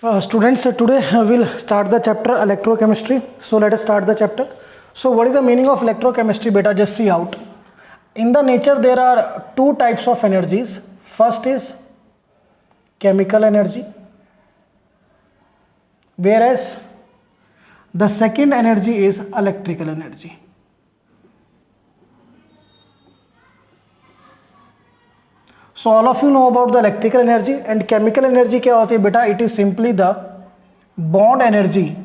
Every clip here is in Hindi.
Students, today we'll start the chapter electrochemistry. So let us start the chapter. So what is the meaning of electrochemistry, beta? Just see out. In the nature there are two types of energies. First is chemical energy, whereas the second energy is electrical energy. So all of you know about the electrical energy and chemical energy. क्या होती है बेटा? It is simply the bond energy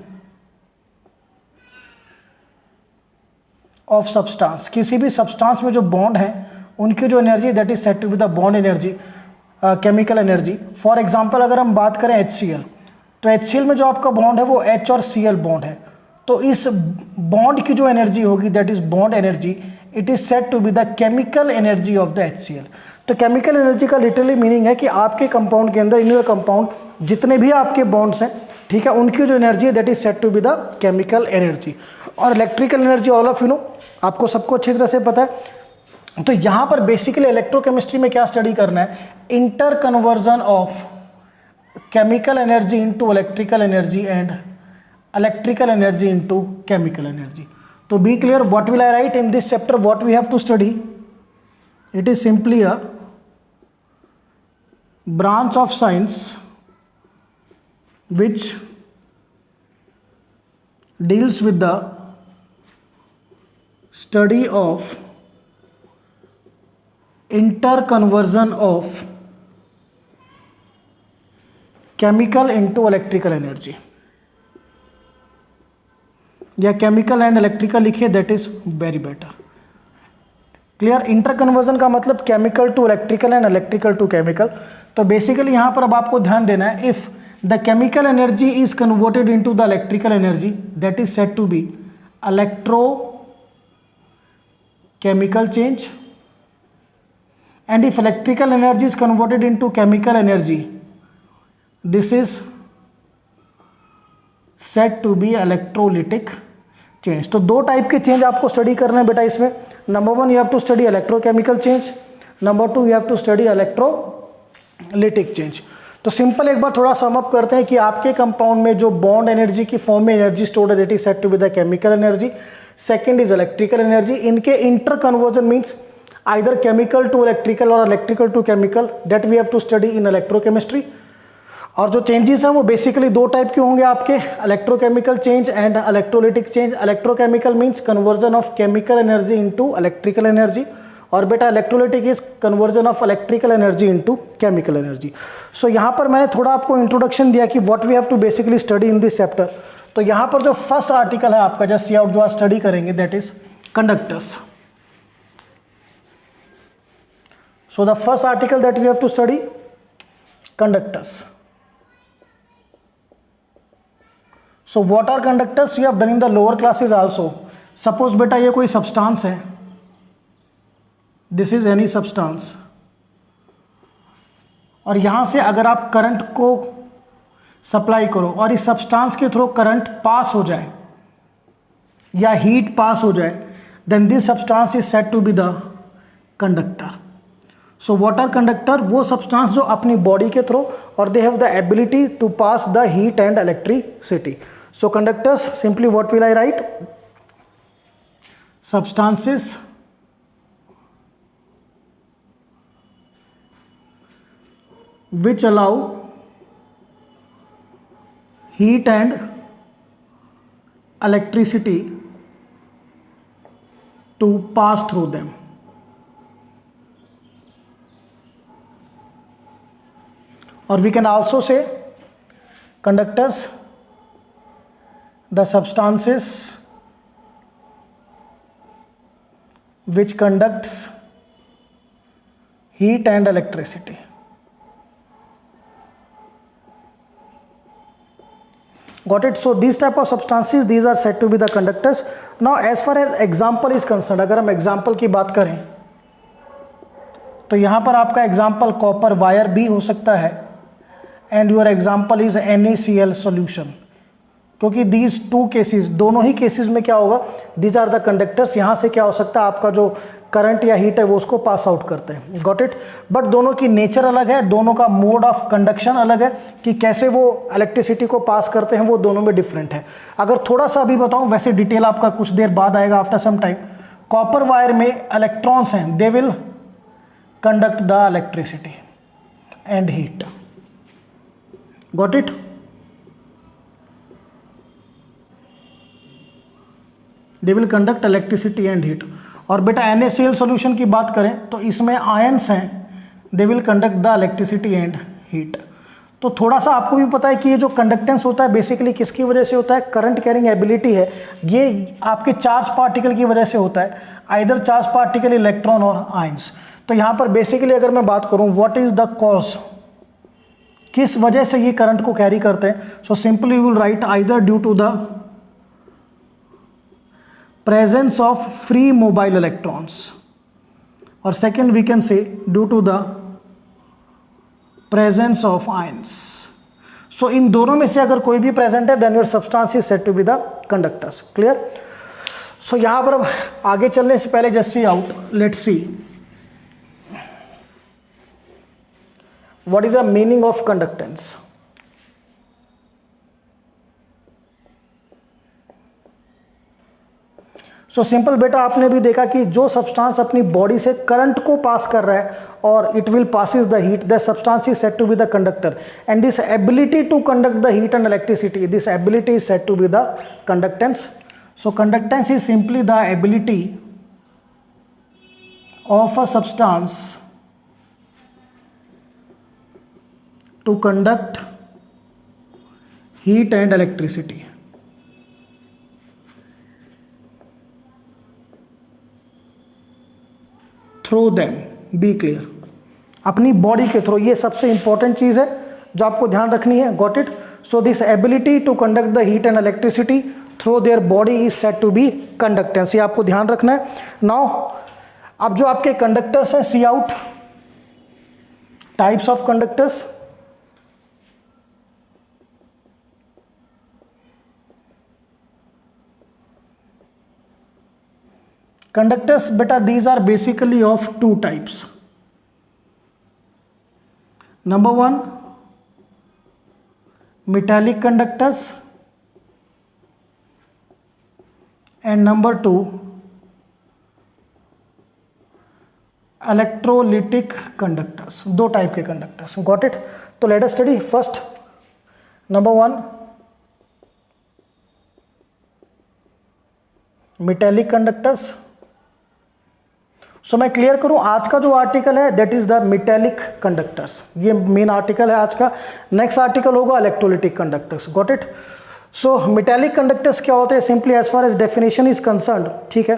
of substance. किसी भी substance में जो bond है उनकी जो energy that is said to be the bond energy, chemical energy. For example अगर हम बात करें HCl, तो HCl में जो आपका bond है वो H और Cl bond है. तो इस bond की जो energy होगी that is bond energy, it is said to be the chemical energy of the HCl. तो केमिकल एनर्जी का लिटरली मीनिंग है कि आपके कंपाउंड के अंदर, इन योर कंपाउंड जितने भी आपके बॉन्ड्स हैं, ठीक है, उनकी जो एनर्जी है that is said to be the chemical energy. और electrical energy all of you know, आपको सबको अच्छी तरह से पता है. तो यहाँ पर बेसिकली इलेक्ट्रोकेमिस्ट्री में क्या स्टडी करना है? Inter conversion of chemical energy into electrical energy and electrical energy into chemical energy. तो be clear, what will I write in this chapter, what we have to study? It is simply a branch of science which deals with the study of interconversion of chemical into electrical energy. या chemical and electrical लिखिए, that is very better. Clear. Inter conversion का मतलब chemical to electrical and electrical to chemical. तो बेसिकली यहां पर अब आपको ध्यान देना है, if the chemical energy is converted into the electrical energy that is said to be electro chemical change, and if electrical energy is converted into chemical energy this is said to be electrolytic change. तो दो टाइप के चेंज आपको स्टडी करना है बेटा इसमें. Number one, you have to study electrochemical change. Number two, you have to study electrolytic change. तो सिंपल एक बार थोड़ा सम अप करते हैं कि आपके कंपाउंड में जो बॉन्ड एनर्जी की फॉर्म में एनर्जी स्टोर्ड है that is said to be the chemical energy. Second is electrical energy. इनके inter conversion means either chemical to electrical or electrical to chemical, that we have to study in electrochemistry. और जो चेंजेस हैं वो बेसिकली दो टाइप के होंगे आपके, electrochemical change and electrolytic change. Electrochemical means conversion of chemical energy into electrical energy, और बेटा electrolytic is conversion of electrical energy into chemical energy. So यहाँ पर मैंने थोड़ा आपको इंट्रोडक्शन दिया कि what we have to basically study in this chapter. तो यहाँ पर जो फर्स्ट आर्टिकल है आपका, जस्ट सी आउट, जो आप स्टडी करेंगे that is conductors. So the first article that we have to study conductors. So what are conductors? You have done in the lower classes also. Suppose बेटा ये कोई substance है, this is any substance, और यहाँ से अगर आप करंट को सप्लाई करो और इस सब्सटेंस के थ्रू करंट पास हो जाए या हीट पास हो जाए, then this substance is said to be the conductor. So what are conductor? वो substance जो अपनी बॉडी के थ्रू और they have the ability to pass the heat and electricity. So conductors, simply what will I write? Substances which allow heat and electricity to pass through them. Or we can also say conductors, the substances which conducts heat and electricity. Got it? So these type of substances, these are said to be the conductors. Now as far as example is concerned, अगर हम example की बात करें तो यहाँ पर आपका example कॉपर वायर भी हो सकता है, and your example is NaCl solution. क्योंकि दीज टू केसेस, दोनों ही केसेस में क्या होगा, दीज आर द कंडक्टर्स. यहाँ से क्या हो सकता है, आपका जो करंट या हीट है वो उसको पास आउट करते हैं, गॉट इट। बट दोनों की नेचर अलग है, दोनों का मोड ऑफ कंडक्शन अलग है, कि कैसे वो इलेक्ट्रिसिटी को पास करते हैं वो दोनों में डिफरेंट है। अगर थोड़ा सा अभी बताऊं, वैसे डिटेल आपका कुछ देर बाद आएगा after some time. Copper wire में इलेक्ट्रॉन्स हैं, they will conduct the electricity and heat, got it. They will conduct electricity and heat. और बेटा NaCl सॉल्यूशन की बात करें तो इसमें आयंस हैं, they will conduct the electricity and heat. तो थोड़ा सा आपको भी पता है कि ये जो कंडक्टेंस होता है बेसिकली किसकी वजह से होता है, करंट कैरिंग एबिलिटी है, ये आपके चार्ज पार्टिकल की वजह से होता है, आइदर चार्ज पार्टिकल, इलेक्ट्रॉन और आयंस। तो यहाँ पर बेसिकली अगर मैं बात करूँ व्हाट इज द कॉज, किस वजह से ये करंट को कैरी करते हैं, so simply will write either due to the presence of free mobile electrons, or second we can say due to the presence of ions. So इन दोनों में से अगर कोई भी प्रेजेंट है then your substance is said to be the conductors. Clear? So यहाँ पर अब आगे चलने से पहले just see out, let's see what is the meaning of conductance. So simple बेटा, आपने भी देखा कि जो सब्सटेंस अपनी बॉडी से करंट को पास कर रहा है और it will passes the heat, that substance is said to be the conductor, and this ability to conduct the heat and electricity, this ability is said to be the conductance. So conductance is simply the ability of a substance to conduct heat and electricity through them, be clear, अपनी बॉडी के थ्रू, ये सबसे इंपॉर्टेंट चीज़ है जो आपको ध्यान रखनी है, got it. So this ability to conduct the heat and electricity through their body is said to be conductance, ये आपको ध्यान रखना है. नाउ अब जो आपके कंडक्टर्स हैं, see out types of conductors. Conductors beta, these are basically of two types. Number one, metallic conductors, and number two, electrolytic conductors. दो टाइप के कंडक्टर्स, गॉट इट. तो let us study first number one, metallic conductors. So मैं क्लियर करूं, आज का जो आर्टिकल है that is the metallic conductors, ये मेन आर्टिकल है आज का. नेक्स्ट आर्टिकल होगा electrolytic conductors, got it. So metallic conductors क्या होते हैं, simply as far as definition is concerned, ठीक है,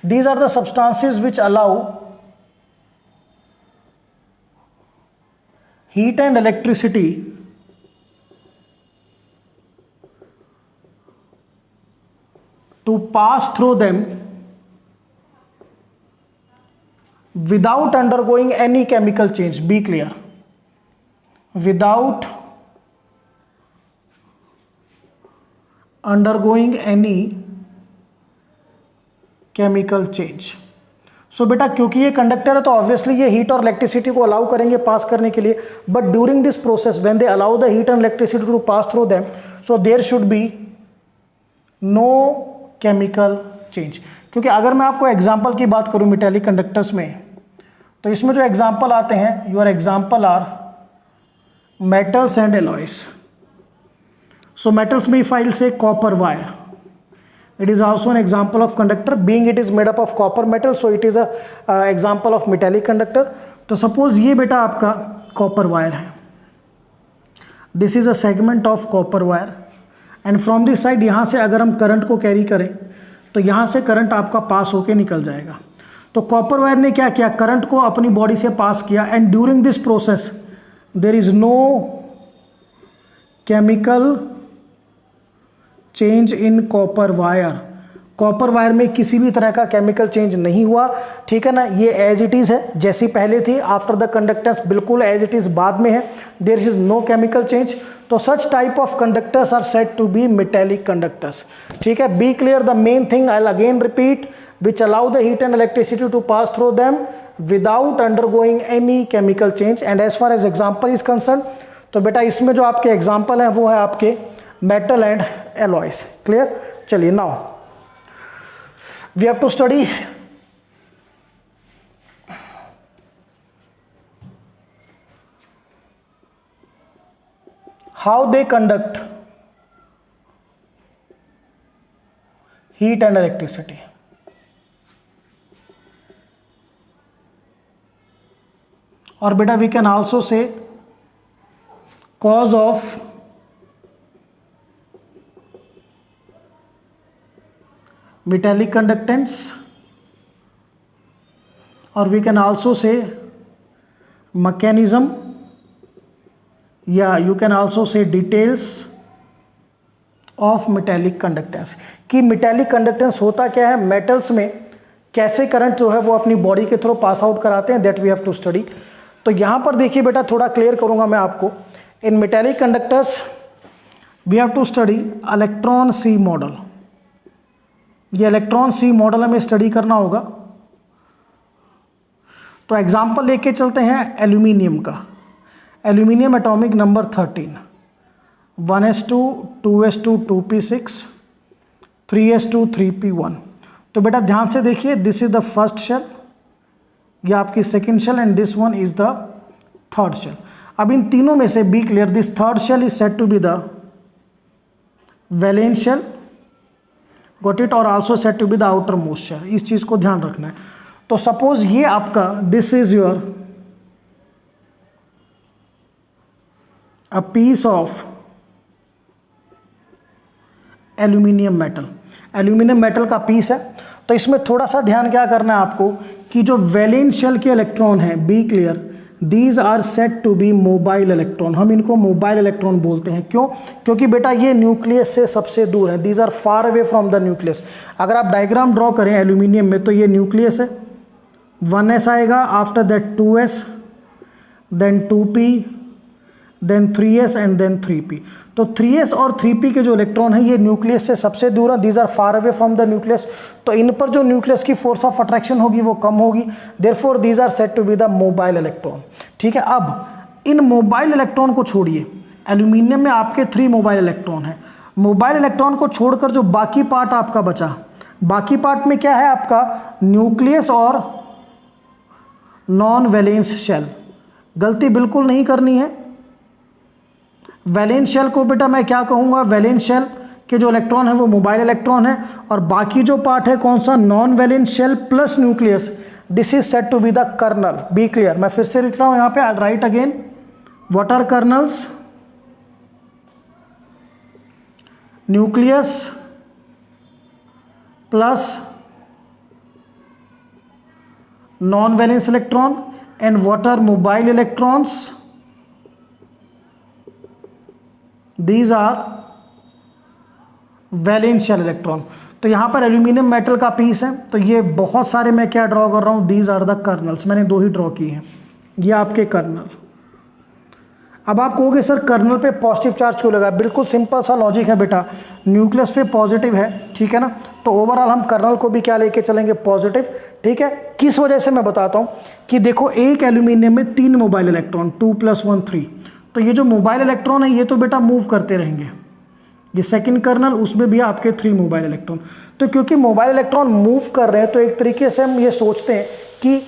these are the substances which allow heat and electricity to pass through them without undergoing any chemical change, be clear, without undergoing any chemical change. सो बेटा क्योंकि ये कंडक्टर है तो ऑब्वियसली ये हीट और इलेक्ट्रिसिटी को अलाउ करेंगे पास करने के लिए, but during this process when they allow the heat and electricity to pass through them, so there should be no chemical change. क्योंकि अगर मैं आपको एग्जाम्पल की बात करूं मेटेलिक कंडक्टर्स में, तो इसमें जो एग्जाम्पल आते हैं, your example are metals and alloys. So metals में फाइल से copper wire, it is also an example of conductor being it is made up of copper metal, so it is a example of metallic conductor. तो सपोज ये बेटा आपका कॉपर वायर है, this is a segment of copper wire, and from this side यहाँ से अगर हम करंट को कैरी करें तो यहाँ से करंट आपका पास होके निकल जाएगा. तो कॉपर वायर ने क्या किया, करंट को अपनी बॉडी से पास किया, and during this process there is no chemical change in copper wire. Copper wire में किसी भी तरह का केमिकल चेंज नहीं हुआ, ठीक है ना, ये एज इट इज़ है जैसी पहले थी. आफ्टर द कंडक्टेंस बिल्कुल एज इट इज़ बाद में है, there is no chemical change. तो such type of conductors are said to be metallic conductors, ठीक है. Be clear, the main thing I will again repeat, which allow the heat and electricity to pass through them without undergoing any chemical change. And as far as example is concerned, तो बेटा इसमें जो आपके एग्जाम्पल हैं वो है आपके मेटल एंड एलॉयज. क्लियर? चलिए now we have to study how they conduct heat and electricity. Or beta we can also say cause of metallic conductance, or we can also say mechanism, या you can also say details of metallic conductance. कि मेटेलिक कंडक्टेंस होता क्या है, मेटल्स में कैसे करंट जो है वो अपनी बॉडी के थ्रू पास आउट कराते हैं, that we have to study. तो यहाँ पर देखिए बेटा थोड़ा क्लियर करूँगा मैं आपको. In metallic conductors we have to study electron sea model. ये इलेक्ट्रॉन सी मॉडल हमें स्टडी करना होगा. तो एग्जाम्पल लेके चलते हैं एल्यूमिनियम का. Aluminium atomic number 13, 1s2 2s2 2p6 3s2 3p1. तो बेटा ध्यान से देखिए, this is the first shell, ये आपकी second shell, and this one is the third shell. अब इन तीनों में से be clear, this third shell is said to be the valence shell, got it, और also said to be the outermost shell. इस चीज को ध्यान रखना है. तो सपोज ये आपका this is your a piece of aluminium metal. Aluminium metal का पीस है. तो इसमें थोड़ा सा ध्यान क्या करना है आपको कि जो वैलेंस शेल के इलेक्ट्रॉन है, be clear, these are said to be mobile electron. हम इनको मोबाइल इलेक्ट्रॉन बोलते हैं. क्यों? क्योंकि बेटा ये न्यूक्लियस से सबसे दूर है. These are far away from the nucleus. अगर आप डायग्राम ड्रॉ करें एल्यूमिनियम में, तो ये न्यूक्लियस है, 1s आएगा, after that 2s, then 2p, then 3s and then 3p. तो 3s और 3p के जो इलेक्ट्रॉन है ये न्यूक्लियस से सबसे दूर है. These are far away from the nucleus. तो इन पर जो न्यूक्लियस की फोर्स ऑफ अट्रैक्शन होगी वो कम होगी. Therefore these are said to be the mobile electron. ठीक है. अब इन मोबाइल इलेक्ट्रॉन को छोड़िए, एल्यूमिनियम में आपके 3 मोबाइल इलेक्ट्रॉन हैं. मोबाइल इलेक्ट्रॉन को छोड़कर जो बाकी पार्ट आपका बचा, बाकी पार्ट में क्या है आपका न्यूक्लियस और नॉन वैलेंस शेल. गलती बिल्कुल नहीं करनी है. वैलेंस शेल को बेटा मैं क्या कहूँगा, वैलेंस शेल के जो इलेक्ट्रॉन है वो मोबाइल इलेक्ट्रॉन है, और बाकी जो पार्ट है कौन सा, non valence shell plus nucleus, this is said to be the kernel. Be clear. मैं फिर से लिख रहा हूँ यहाँ पे, I write again, what are kernels, nucleus plus non valence electron, and what are mobile electrons, these are valence shell electron. तो यहाँ पर एल्यूमिनियम मेटल का पीस है. तो ये बहुत सारे मैं क्या ड्रॉ कर रहा हूँ, दीज आर द कर्नल्स. मैंने 2 ही ड्रॉ किए हैं. ये आपके कर्नल. अब आप कहोगे सर कर्नल पे पॉजिटिव चार्ज क्यों लगा. बिल्कुल सिंपल सा लॉजिक है बेटा, न्यूक्लियस पे पॉजिटिव है, ठीक है ना. तो ओवरऑल हम कर्नल को भी क्या लेके चलेंगे, पॉजिटिव. ठीक है. किस वजह से मैं बताता हूँ कि देखो एक एल्यूमिनियम में 3 मोबाइल इलेक्ट्रॉन, 2 + 1 3. तो ये जो मोबाइल इलेक्ट्रॉन है ये तो बेटा मूव करते रहेंगे. ये सेकंड कर्नल, उसमें भी आपके 3 मोबाइल इलेक्ट्रॉन. तो क्योंकि मोबाइल इलेक्ट्रॉन मूव कर रहे हैं तो एक तरीके से हम ये सोचते हैं कि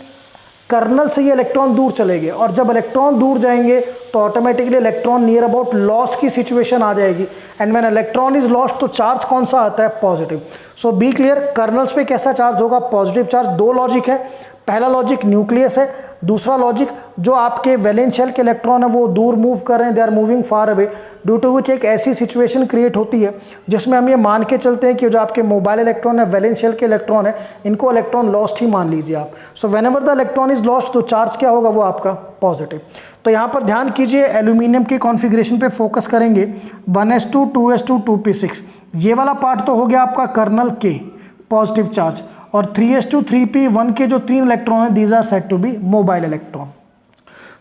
कर्नल से ये इलेक्ट्रॉन दूर चले गए, और जब इलेक्ट्रॉन दूर जाएंगे तो automatically electron near about loss की सिचुएशन आ जाएगी. And when electron is lost तो चार्ज कौन सा आता है, positive. So be clear, colonel's पे कैसा चार्ज होगा, पॉजिटिव चार्ज. 2 लॉजिक है. पहला लॉजिक न्यूक्लियस है, दूसरा लॉजिक जो आपके वैलेंस शेल के इलेक्ट्रॉन है वो दूर मूव कर रहे हैं, they are moving far away, due to which एक ऐसी सिचुएशन क्रिएट होती है जिसमें हम ये मान के चलते हैं कि जो आपके मोबाइल इलेक्ट्रॉन है, वैलेंस शेल के इलेक्ट्रॉन है, इनको इलेक्ट्रॉन लॉस्ट ही मान लीजिए आप. So whenever the electron is lost तो चार्ज क्या होगा, वो आपका पॉजिटिव. तो यहाँ पर ध्यान कीजिए, एल्यूमिनियम की कॉन्फ़िगरेशन पे फोकस करेंगे. 1s2 2s2 2p6, ये वाला पार्ट तो हो गया आपका कर्नल के पॉजिटिव चार्ज, और 3s2 3p1 के जो 3 इलेक्ट्रॉन है, these are said to be mobile electron.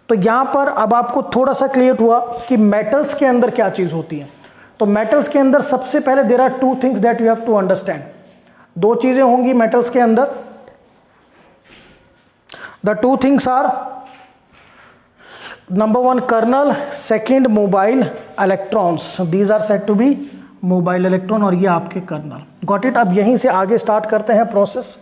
तो यहाँ पर अब आपको थोड़ा सा क्लियर हुआ कि मेटल्स के अंदर क्या चीज़ होती है. तो मेटल्स के अंदर सबसे पहले there are 2 things that you have to understand. दो चीजें होंगी मेटल्स के अंदर, the two things are number one kernel, second mobile electrons, these are said to be mobile electron, और ये आपके कर्नल। Got it. अब यहीं से आगे स्टार्ट करते हैं process.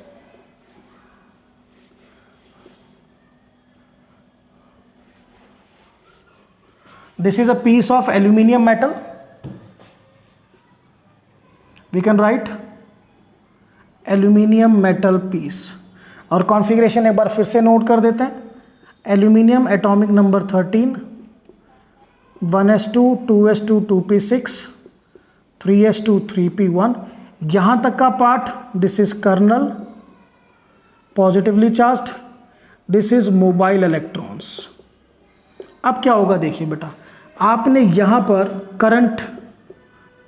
This is a piece of aluminium metal. We can write aluminium metal piece, और कॉन्फ़िगरेशन एक बार फिर से नोट कर देते हैं। Aluminium atomic number 13, 1s2 2s2 2p6 3s2 3p1। यहाँ तक का part this is kernel positively charged, this is mobile electrons. अब क्या होगा देखिए बेटा, आपने यहाँ पर करंट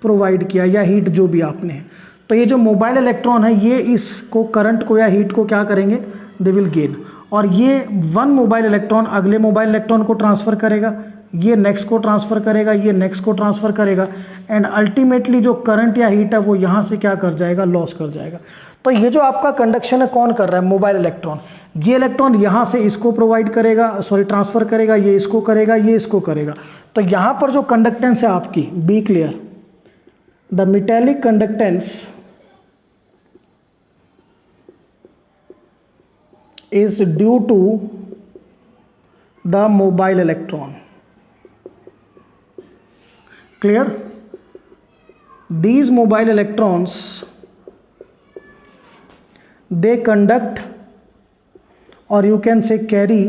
प्रोवाइड किया या हीट जो भी आपने है, तो ये जो मोबाइल इलेक्ट्रॉन है ये इसको करंट को या हीट को क्या करेंगे, दे विल गेन, और ये वन मोबाइल इलेक्ट्रॉन अगले मोबाइल इलेक्ट्रॉन को ट्रांसफ़र करेगा, ये नेक्स्ट को ट्रांसफ़र करेगा, ये नेक्स्ट को ट्रांसफ़र करेगा, एंड अल्टीमेटली जो करंट या हीट है वो यहाँ से क्या कर जाएगा, लॉस कर जाएगा। तो ये जो आपका कंडक्शन है कौन कर रहा है, मोबाइल इलेक्ट्रॉन। ये इलेक्ट्रॉन यहाँ से इसको प्रोवाइड करेगा, सॉरी ट्रांसफ़र करेगा, ये इसको करेगा, ये इसको करेगा। तो यहाँ पर जो कंडक्टेंस है आपकी, be clear, the metallic conductance is due to the mobile electron. Clear? These mobile electrons, they conduct, or you can say carry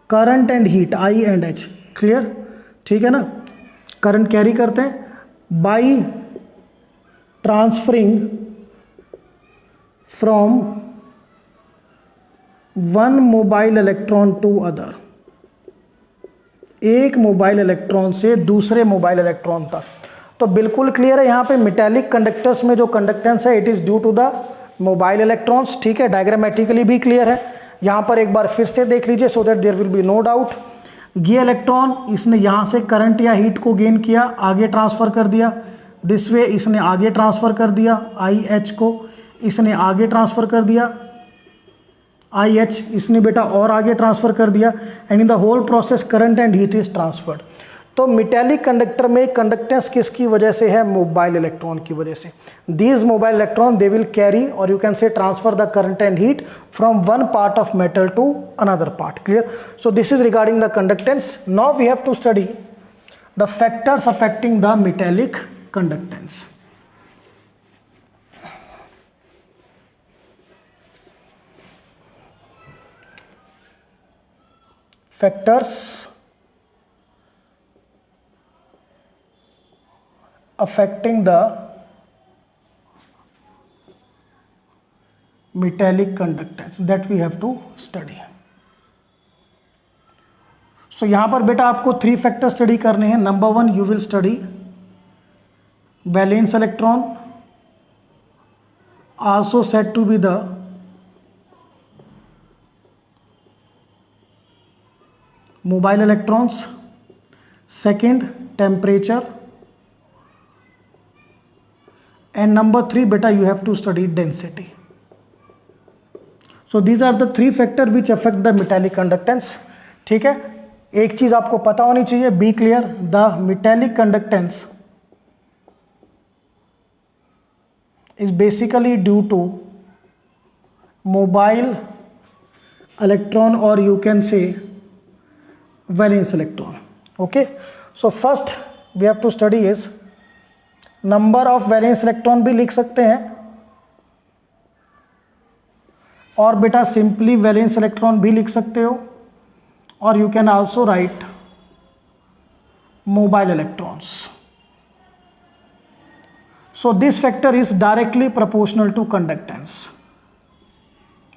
current and heat, I and H. Clear? ठीक है ना, करंट कैरी करते हैं by transferring from one mobile electron to other, एक मोबाइल इलेक्ट्रॉन से दूसरे मोबाइल इलेक्ट्रॉन तक। तो बिल्कुल क्लियर है यहाँ पे मेटेलिक कंडक्टर्स में जो कंडक्टेंस है it is due to the mobile electrons. ठीक है, डायग्रामेटिकली भी क्लियर है। यहाँ पर एक बार फिर से देख लीजिए so that there will be no doubt. ये इलेक्ट्रॉन इसने यहाँ से करंट या हीट को गेन किया, आगे ट्रांसफर कर दिया, दिस वे इसने आगे ट्रांसफर कर दिया, आई एच को इसने आगे ट्रांसफर कर दिया, आई एच इसने बेटा और आगे ट्रांसफ़र कर दिया, and in the whole process current and heat is transferred. तो मेटेलिक कंडक्टर में कंडक्टेंस किसकी वजह से है, मोबाइल इलेक्ट्रॉन की वजह से। These mobile electron they will carry or you can say transfer the current and heat from one part of metal to another part. Clear? So this is regarding the conductance. Now we have to study the factors affecting the metallic conductance. Factors affecting the metallic conductance that we have to study. So यहाँ पर बेटा आपको 3 फैक्टर स्टडी करने हैं। Number 1 you will study valence electron, also said to be the mobile electrons. Second temperature, and number 3 बेटा you have to study density. So these are the 3 factor which affect the metallic conductance. ठीक है, एक चीज आपको पता होनी चाहिए, be clear, the metallic conductance is basically due to mobile electron or you can say valence electron. Okay, so first we have to study is number of valence electron भी लिख सकते हैं, और बेटा सिंपली वैलेंस इलेक्ट्रॉन भी लिख सकते हो, or you can also write mobile electrons. So this factor is directly proportional to conductance.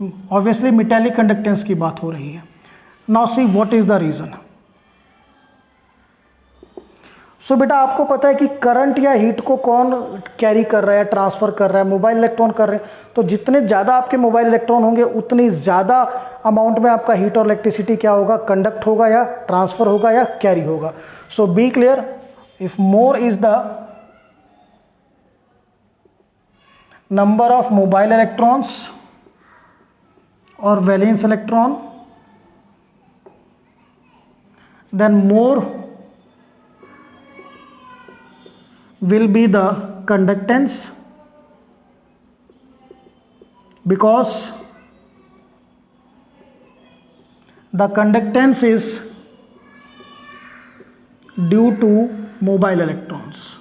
Obviously metallic conductance की बात हो रही है। Now see what is the reason. So बेटा आपको पता है कि करंट या हीट को कौन कैरी कर रहा है, ट्रांसफर कर रहा है, मोबाइल इलेक्ट्रॉन कर रहे हैं। तो जितने ज़्यादा आपके मोबाइल इलेक्ट्रॉन होंगे उतनी ज़्यादा अमाउंट में आपका हीट और इलेक्ट्रिसिटी क्या होगा, कंडक्ट होगा या ट्रांसफर होगा या कैरी होगा। So be clear, if more is the number of mobile electrons or valence electron, then more will be the conductance, because the conductance is due to mobile electrons.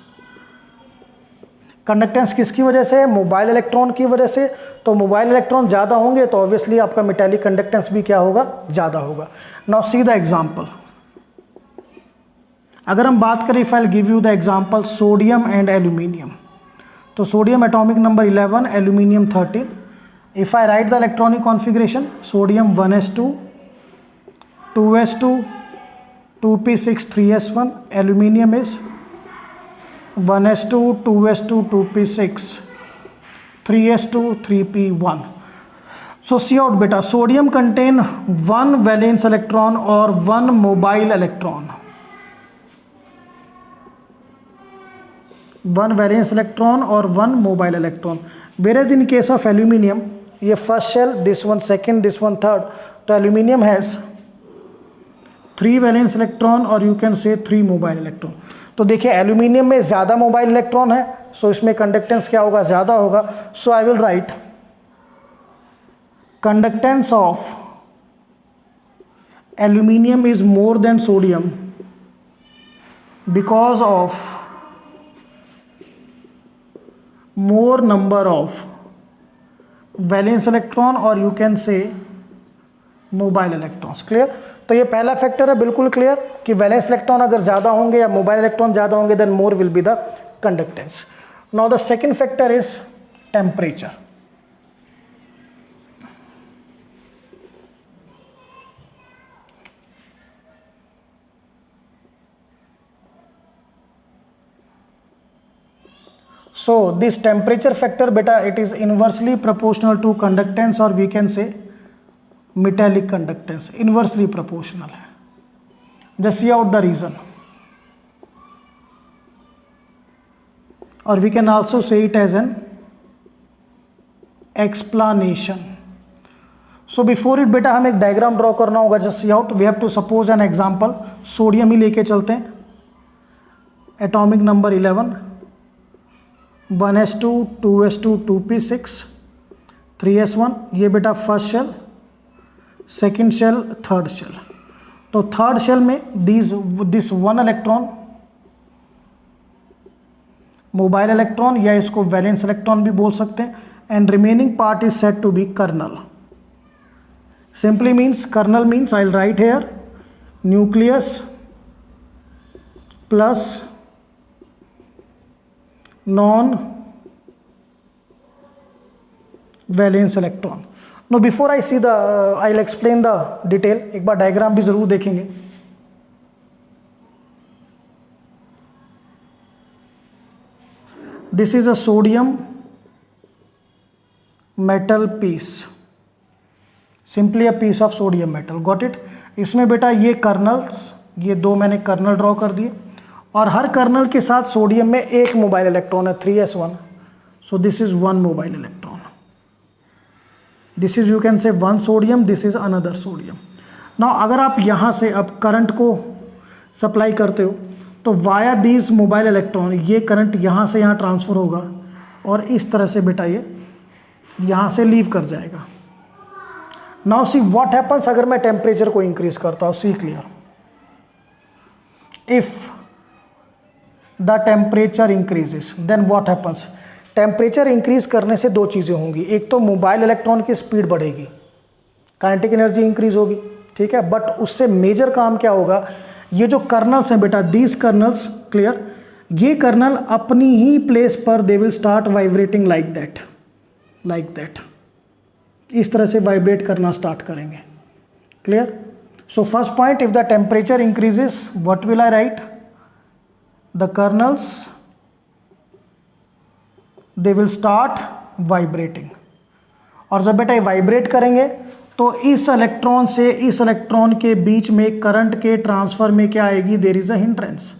Conductance किसकी वजह से? मोबाइल इलेक्ट्रॉन की वजह से। तो मोबाइल इलेक्ट्रॉन ज़्यादा होंगे तो ऑब्वियसली आपका मेटालिक कंडक्टेंस भी क्या होगा? ज़्यादा होगा। Now see the example. अगर हम बात करें, if I will give you the example sodium and aluminium, तो sodium atomic number 11, aluminium 13। If I write the electronic configuration, sodium 1s2 2s2 2p6 3s1, aluminium is 1s2 2s2 2p6 3s2 3p1. So see out beta, sodium contain one valence electron or one mobile electron, one valence electron or one mobile electron, whereas in case of aluminium, ये first shell, this one second, this one third, तो aluminium has 3 valence electron और you can say 3 mobile electron. तो देखिए एल्यूमिनियम में ज़्यादा मोबाइल इलेक्ट्रॉन है, सो इसमें कंडक्टेंस क्या होगा? ज़्यादा होगा। So I will write conductance of aluminium is more than sodium because of more number of valence electron or you can say mobile electrons. Clear? तो ये पहला फैक्टर है, बिल्कुल क्लियर कि वैलेंस इलेक्ट्रॉन अगर ज़्यादा होंगे या मोबाइल इलेक्ट्रॉन ज़्यादा होंगे then more will be the conductance. Now the second factor is temperature. So this temperature factor beta, it is inversely proportional to conductance or we can say metallic conductance, inversely proportional है। Just see out the reason, or we can also say it as an explanation. So before it beta हमें एक डायग्राम ड्रॉ करना होगा। just see out, we have to suppose an example, sodium ही लेके चलते हैं, atomic number 11, 1s2 2s2 2p6 3s1, ये बेटा first shell, second shell, third shell. तो थर्ड शेल में this one electron mobile electron या इसको वैलेंस इलेक्ट्रॉन भी बोल सकते हैं, and remaining part is said to be kernel. Simply means kernel means I will write here nucleus plus non valence electron. No before I see the I will explain the detail, एक बार डायग्राम भी जरूर देखेंगे। This is a sodium metal piece, simply a piece of sodium metal, got it. इसमें बेटा ये कर्नल्स, ये दो मैंने कर्नल ड्रॉ कर दिए और हर कर्नल के साथ सोडियम में एक मोबाइल इलेक्ट्रॉन है 3s1, so this is one mobile electron, this is you can से one sodium, this is another sodium. Now अगर आप यहाँ से अब करंट को सप्लाई करते हो तो वाया दीज मोबाइल इलेक्ट्रॉन ये करंट यहाँ से यहाँ ट्रांसफ़र होगा और इस तरह से बेटा ये यहाँ से लीव कर जाएगा। नाउ सी व्हाट हैपन्स अगर मैं टेम्परेचर को इंक्रीज करता हूँ, see clear, if the temperature increases then what happens. Temperature increase करने से दो चीज़ें होंगी, एक तो मोबाइल इलेक्ट्रॉन की स्पीड बढ़ेगी, काइनेटिक एनर्जी इंक्रीज होगी, ठीक है, बट उससे मेजर काम क्या होगा, ये जो कर्नल्स हैं बेटा, दीज कर्नल्स, क्लियर, ये कर्नल अपनी ही प्लेस पर दे will start vibrating like that, इस तरह से वाइब्रेट करना स्टार्ट करेंगे। Clear? So first point, if the temperature increases what will I write, the colonel's they will start vibrating, और जब बेटा ये वाइब्रेट करेंगे तो इस इलेक्ट्रॉन से इस इलेक्ट्रॉन के बीच में करंट के ट्रांसफर में क्या आएगी, देयर इज अ हिंड्रेंस,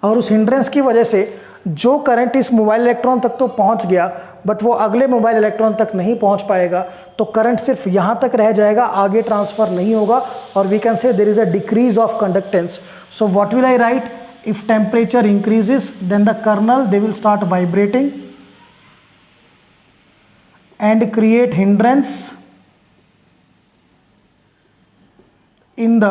और उस हिंड्रेंस की वजह से जो करंट इस मोबाइल इलेक्ट्रॉन तक तो पहुंच गया बट वो अगले मोबाइल इलेक्ट्रॉन तक नहीं पहुंच पाएगा, तो करंट सिर्फ यहाँ तक रह जाएगा, आगे ट्रांसफर नहीं होगा, और we can say there is a decrease of conductance. So what will I write? If temperature increases then the kernel they will start vibrating and create hindrance in the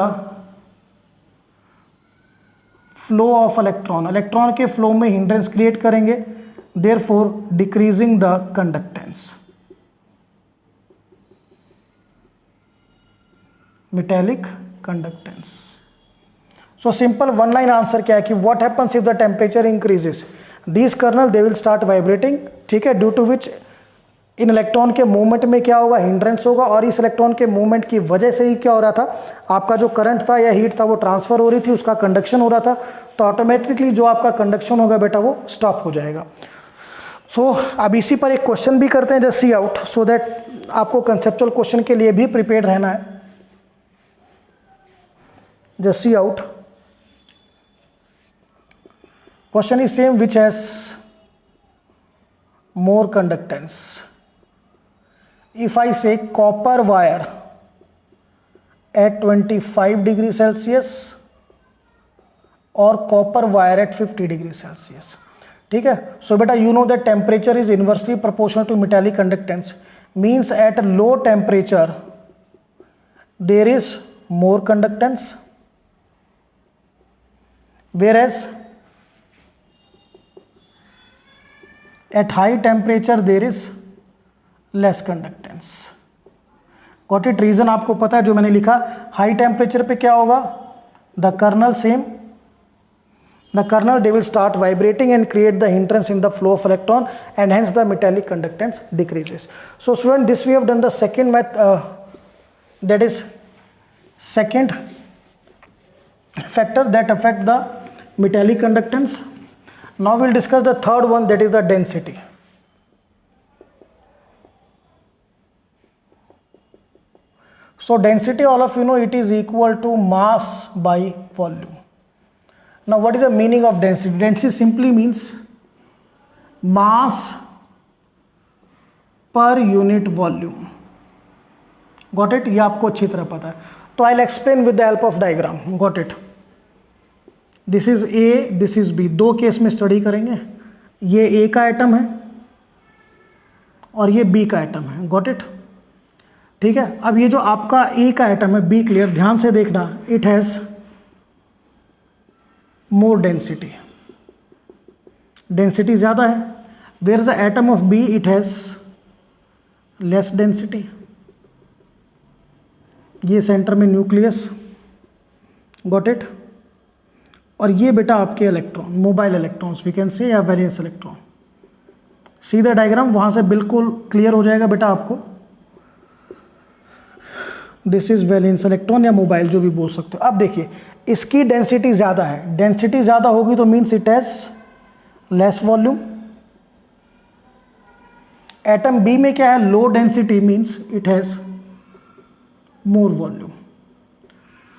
flow of electron. Electron के फ्लो में हिंड्रेंस क्रिएट करेंगे, therefore decreasing the conductance. Metallic conductance. So simple one line answer क्या है कि what happens if the temperature increases? These kernel they will start vibrating, ठीक है, due to which in electron के मूवमेंट में क्या होगा? हिंड्रेंस होगा, और इस इलेक्ट्रॉन के मूवमेंट की वजह से ही क्या हो रहा था? आपका जो करंट था या हीट था वो ट्रांसफर हो रही थी, उसका कंडक्शन हो रहा था, तो ऑटोमेटिकली जो आपका कंडक्शन होगा बेटा वो स्टॉप हो जाएगा. सो अब इसी पर एक क्वेश्चन भी करते हैं, just see out, so that आपको कंसेप्चुअल क्वेश्चन के लिए भी प्रिपेयर रहना है. Just see out. Question is same, which has more conductance. If I say copper wire at 25 degree Celsius or copper wire at 50 degree Celsius, ठीक है. So बेटा you know that temperature is inversely proportional to metallic conductance, means at low temperature there is more conductance, whereas at high temperature there is less conductance. Got it? Reason आपको पता है जो मैंने लिखा, हाई टेम्परेचर पे क्या होगा? The kernel same, the kernel they will start vibrating and create the hindrance in the flow of electron, and hence the metallic conductance decreases. So student, this we have done the second that is second factor that affect the metallic conductance. Now we'll discuss the third one, that is the density. So density, all of you know, it is equal to mass by volume. Now what is the meaning of density? Density simply means mass per unit volume. Got it? ये आपको अच्छी तरह पता है. तो I'll explain with the help of diagram. Got it? This is A, this is B, दो केस में स्टडी करेंगे. ये ए का एटम है और ये बी का एटम है. Got it? ठीक है. अब ये जो आपका ए का एटम है, बी क्लियर, ध्यान से देखना, it has more density, density ज्यादा है. Where is the atom of B? It has less density. ये सेंटर में न्यूक्लियस. Got it? और ये बेटा आपके electron, mobile electrons we can say, या वैलेंस इलेक्ट्रॉन. सीधा डायग्राम वहां से बिल्कुल क्लियर हो जाएगा बेटा आपको. दिस इज वैलेंस इलेक्ट्रॉन या मोबाइल, जो भी बोल सकते हो. अब देखिए, इसकी डेंसिटी ज़्यादा है, डेंसिटी ज़्यादा होगी तो means it has less volume. Atom B में क्या है? Low density, means it has more volume.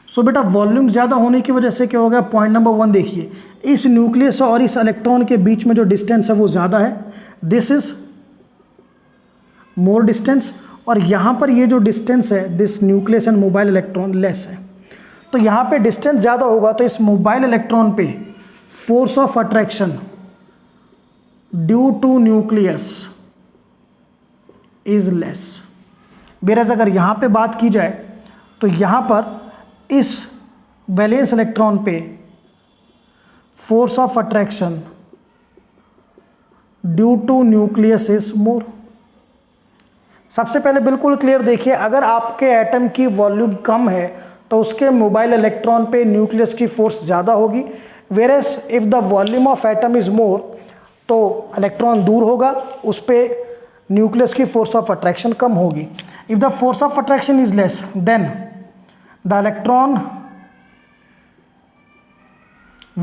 So बेटा वॉल्यूम ज़्यादा होने की वजह से क्या होगा? पॉइंट नंबर 1 देखिए, इस न्यूक्लियस और इस इलेक्ट्रॉन के बीच में जो डिस्टेंस है वो ज़्यादा है, दिस इज मोर डिस्टेंस. और यहाँ पर ये जो डिस्टेंस है, this nucleus and mobile electron, less है. तो यहाँ पे डिस्टेंस ज़्यादा होगा तो इस मोबाइल इलेक्ट्रॉन पे force of attraction due to nucleus is less. Whereas अगर यहाँ पे बात की जाए तो यहाँ पर इस वैलेंस इलेक्ट्रॉन पे force of attraction due to nucleus is more. सबसे पहले बिल्कुल क्लियर देखिए, अगर आपके एटम की वॉल्यूम कम है तो उसके मोबाइल इलेक्ट्रॉन पे न्यूक्लियस की फोर्स ज़्यादा होगी. Whereas if the volume of atom is more तो इलेक्ट्रॉन दूर होगा, उस पर न्यूक्लियस की फोर्स ऑफ अट्रैक्शन कम होगी. If the force of attraction is less than the electron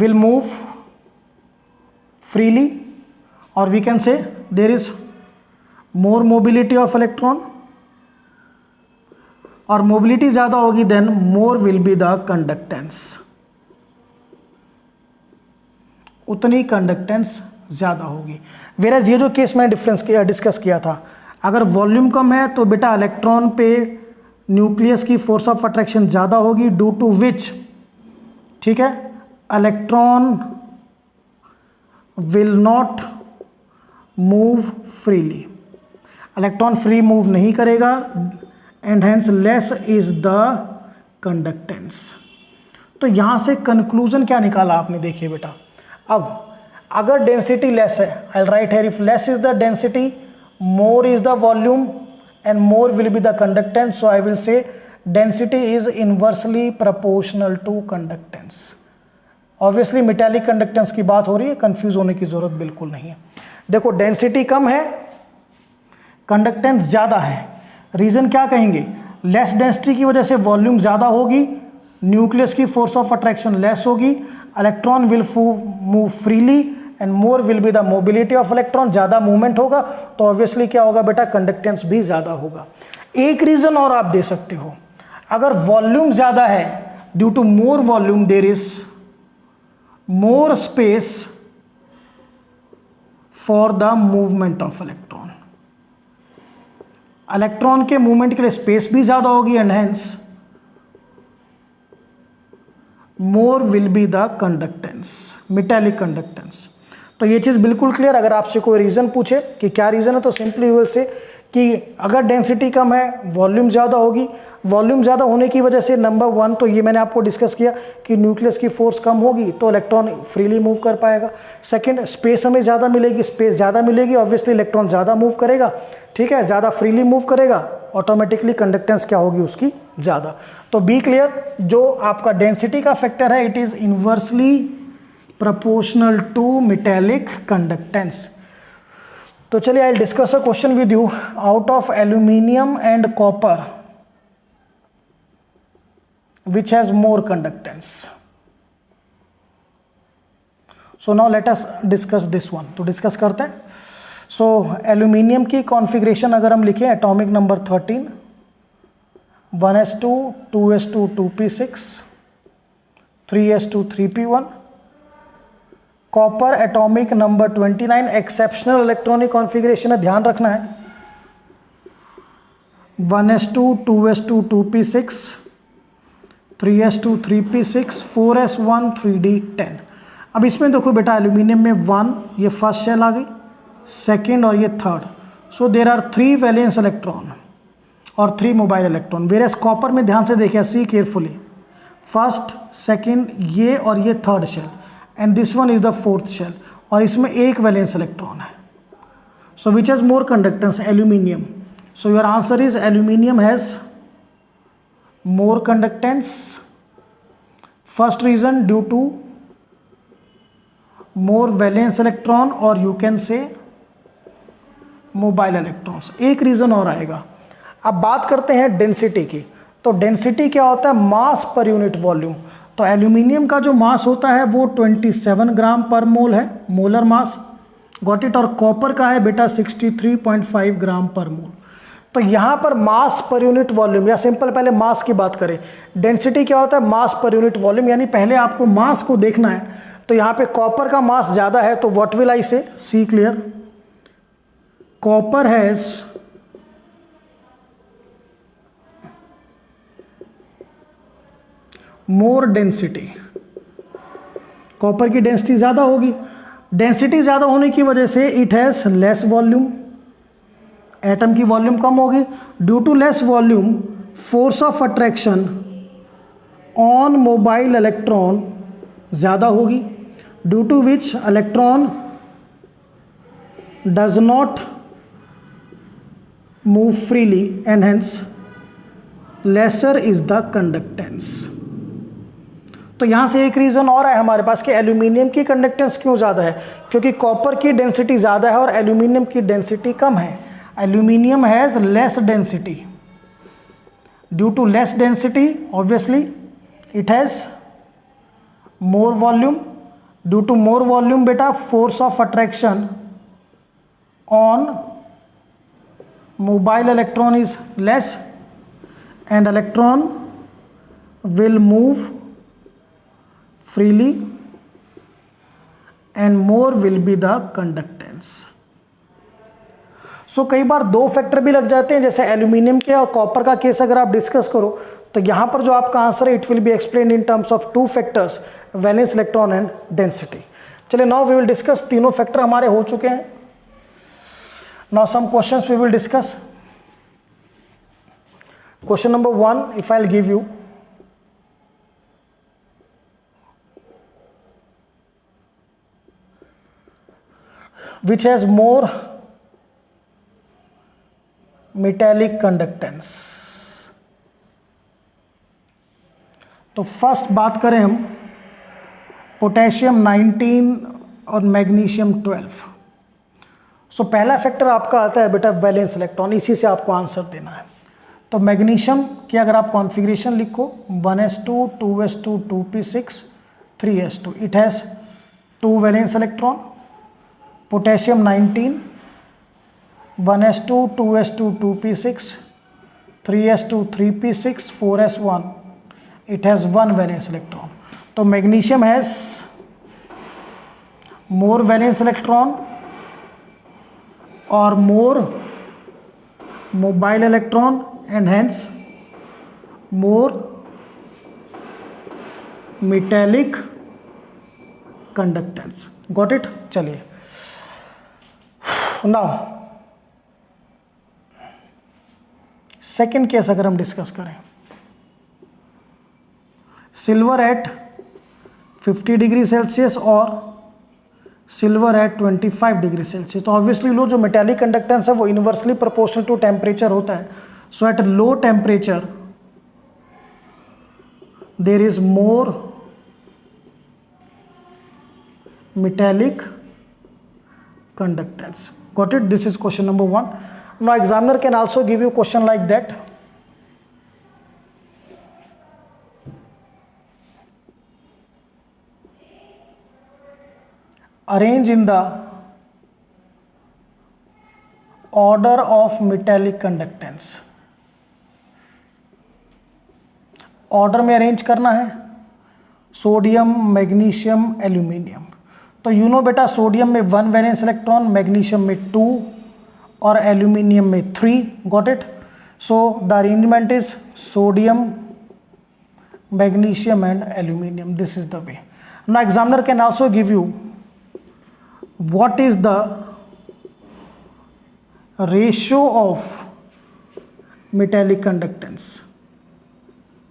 will move freely, or we can say there is more mobility of electron, और mobility ज़्यादा होगी then more will be the conductance, उतनी कंडक्टेंस ज़्यादा होगी। वेराज ये जो केस मैंने डिस्कस किया था, अगर वॉल्यूम कम है तो बेटा इलेक्ट्रॉन पे न्यूक्लियस की फोर्स ऑफ अट्रैक्शन ज़्यादा होगी, ड्यू टू विच, ठीक है, electron will not move freely, electron free move नहीं करेगा, and hence less is the conductance. तो यहां से कंक्लूजन क्या निकाला आपने, देखिए बेटा, अब अगर डेंसिटी लेस है, I write here if less is the density, more is the volume and more will be the conductance, so I will say density is inversely proportional to conductance. Obviously metallic conductance की बात हो रही है, कंफ्यूज होने की जरूरत बिल्कुल नहीं है। देखो डेंसिटी कम है, कंडक्टेंस ज़्यादा है, रीज़न क्या कहेंगे, लेस डेंसिटी की वजह से वॉल्यूम ज़्यादा होगी, न्यूक्लियस की फोर्स ऑफ अट्रैक्शन लेस होगी, electron will move freely and more will be the mobility of electron, ज़्यादा मूवमेंट होगा तो ऑब्वियसली क्या होगा बेटा, कंडक्टेंस भी ज़्यादा होगा। एक रीज़न और आप दे सकते हो, अगर वॉल्यूम ज़्यादा है, due to more volume there is more space for the movement of electron, electron के मूवमेंट के लिए स्पेस भी ज्यादा होगी, and hence more will be the conductance, metallic conductance. तो ये चीज बिल्कुल क्लियर। अगर आपसे कोई रीजन पूछे कि क्या रीजन है, तो सिंपली विल से कि अगर डेंसिटी कम है वॉल्यूम ज़्यादा होगी, वॉल्यूम ज़्यादा होने की वजह से नंबर वन तो ये मैंने आपको डिस्कस किया कि न्यूक्लियस की फोर्स कम होगी तो इलेक्ट्रॉन फ्रीली मूव कर पाएगा। सेकंड, स्पेस हमें ज़्यादा मिलेगी, स्पेस ज़्यादा मिलेगी ऑब्वियसली इलेक्ट्रॉन ज़्यादा मूव करेगा, ठीक है, ज़्यादा फ्रीली मूव करेगा, ऑटोमेटिकली कंडक्टेंस क्या होगी उसकी ज़्यादा। तो बी क्लियर, जो आपका डेंसिटी का फैक्टर है it is inversely proportional to metallic conductance. तो चलिए I discuss a question with you, out of aluminium and copper which has more conductance. So now let us discuss this one. तो डिस्कस करते हैं। सो एल्यूमिनियम की कॉन्फ़िगरेशन अगर हम लिखें, atomic number 13, 1s2 2s2 2p6 3s2 3p1। Copper atomic number 29, exceptional electronic configuration है, ध्यान रखना है, 1s2 2s2 2p6 3s2 3p6 4s1 3d10। अब इसमें देखो बेटा एल्यूमिनियम में 1 ये फर्स्ट शेल आ गई, सेकंड और ये third, so there are 3 valence electron और 3 मोबाइल इलेक्ट्रॉन। वेरेस कॉपर में ध्यान से देखिए, सी केयरफुली, फर्स्ट सेकंड ये और ये third shell and this one is the fourth shell, और इसमें 1 वैलेंस इलेक्ट्रॉन है। So which has more conductance, aluminium. So your answer is aluminium has more conductance. First reason, due to more valence electron or you can say mobile electrons। एक रीज़न और आएगा। अब बात करते हैं डेंसिटी की। तो डेंसिटी क्या होता है, मास पर यूनिट वॉल्यूम। तो एल्यूमिनियम का जो मास होता है वो 27 ग्राम पर मोल है, मोलर मास, गॉट इट। और कॉपर का है बेटा 63.5 ग्राम पर मोल। तो यहाँ पर मास पर यूनिट वॉल्यूम, या सिंपल पहले मास की बात करें, डेंसिटी क्या होता है, मास पर यूनिट वॉल्यूम, यानी पहले आपको मास को देखना है। तो यहाँ पे कॉपर का मास ज़्यादा है, तो what will I say, see clear, copper has more density, copper की डेंसिटी ज़्यादा होगी। डेंसिटी ज़्यादा होने की वजह से it has less volume, atom की वॉल्यूम कम होगी। Due to less volume force of attraction on mobile electron ज़्यादा होगी, due to which electron does not move freely and hence lesser is the conductance. तो यहाँ से एक रीज़न और है हमारे पास कि एल्यूमिनियम की कंडक्टेंस क्यों ज़्यादा है, क्योंकि कॉपर की डेंसिटी ज़्यादा है और एल्यूमिनियम की डेंसिटी कम है। Aluminium has less density. Due to less density, obviously, it has more volume. Due to more volume, beta, force of attraction on mobile electron is less, and electron will move freely and more will be the conductance. So कई बार दो फैक्टर भी लग जाते हैं, जैसे एल्यूमिनियम के और कॉपर का केस अगर आप डिस्कस करो तो यहां पर जो आपका आंसर है it will be explain in terms of two factors, valence electron and density. चलिए नाउ वी विल डिस्कस, तीनों फैक्टर हमारे हो चुके हैं। Now some questions we will discuss. Question number 1, if I will give you, which has more metallic conductance। तो फर्स्ट बात करें हम पोटेशियम 19 और मैग्नीशियम 12। सो पहला फैक्टर आपका आता है बेटा वैलेंस इलेक्ट्रॉन, इसी से आपको आंसर देना है। तो मैग्नीशियम की अगर आप कॉन्फ़िगरेशन लिखो 1s2 2s2 2p6 3s2, it has 2 valence electron. Potassium 19 1s2 2s2 2p6 3s2 3p6 4s1, it has 1 valence electron। तो magnesium has more valence electron और more mobile electron and hence more metallic conductance. Got it. चलिए नाउ सेकेंड केस अगर हम डिस्कस करें, सिल्वर एट 50 डिग्री सेल्सियस और सिल्वर एट 25 डिग्री सेल्सियस। तो ऑब्वियसली लो जो मेटेलिक कंडक्टेंस है वो इनवर्सली प्रोपोर्शनल टू टेम्परेचर होता है। So at low temperature there is more metallic conductance। Got it? This is question number 1. Now examiner can also give you question like that. Arrange in the order of metallic conductance। Order में अरेंज करना है, सोडियम मैग्नीशियम एल्यूमिनियम। तो यू नो बेटा सोडियम में 1 वैलेंस इलेक्ट्रॉन, मैग्नीशियम में 2 और एल्यूमिनियम में 3। Got it. So the arrangement is sodium magnesium and aluminium. This is the way. Now examiner can also give you what is the ratio of metallic conductance.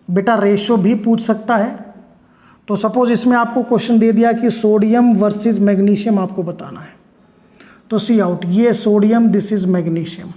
बेटा रेशियो भी पूछ सकता है। तो सपोज इसमें आपको क्वेश्चन दे दिया कि सोडियम वर्सेस मैग्नीशियम आपको बताना है, तो सी आउट, ये सोडियम, दिस इज मैग्नीशियम।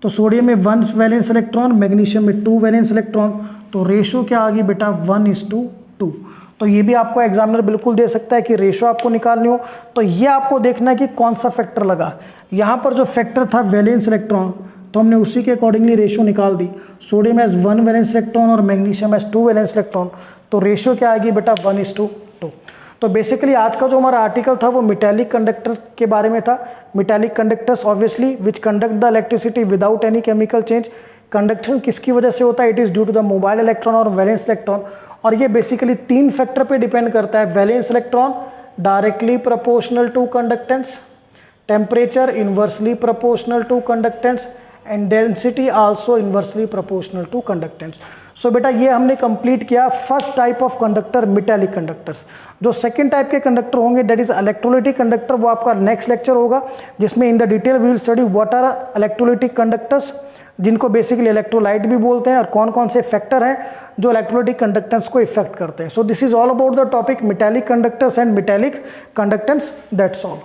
तो सोडियम में 1 वैलेंस इलेक्ट्रॉन, मैग्नीशियम में 2 वैलेंस इलेक्ट्रॉन। तो रेशो क्या आ गई बेटा 1:2। तो ये भी आपको एग्जामिनर बिल्कुल दे सकता है कि रेशो आपको निकालनी हो तो ये आपको देखना है कि कौन सा फैक्टर लगा। यहाँ पर जो फैक्टर था वैलेंस इलेक्ट्रॉन, तो हमने उसी के अकॉर्डिंगली रेशो निकाल दी। सोडियम हैज़ 1 वैलेंस इलेक्ट्रॉन और मैग्नीशियम हैज़ 2 वैलेंस इलेक्ट्रॉन। तो रेशियो क्या आएगी बेटा 1:2। तो बेसिकली आज का जो हमारा आर्टिकल था वो मेटेलिक कंडक्टर के बारे में था। Metallic conductors obviously which conduct the electricity without any chemical change. Conduction किसकी वजह से होता है? It is due to the mobile electron और वैलेंस इलेक्ट्रॉन। और ये बेसिकली 3 फैक्टर पे डिपेंड करता है। Valence electron directly proportional to conductance, temperature inversely proportional to conductance and density also inversely proportional to conductance. So बेटा ये हमने कंप्लीट किया first type of conductor metallic conductors. जो सेकंड टाइप के कंडक्टर होंगे दैट इज इलेक्ट्रोलाइटिक कंडक्टर, वो आपका नेक्स्ट लेक्चर होगा जिसमें in the detail we will study what are electrolytic conductors, जिनको बेसिकली इलेक्ट्रोलाइट भी बोलते हैं, और कौन कौन से फैक्टर हैं जो इलेक्ट्रोलाइटिक कंडक्टेंस को इफेक्ट करते हैं। सो this is all about the topic metallic conductors and metallic conductance. That's all.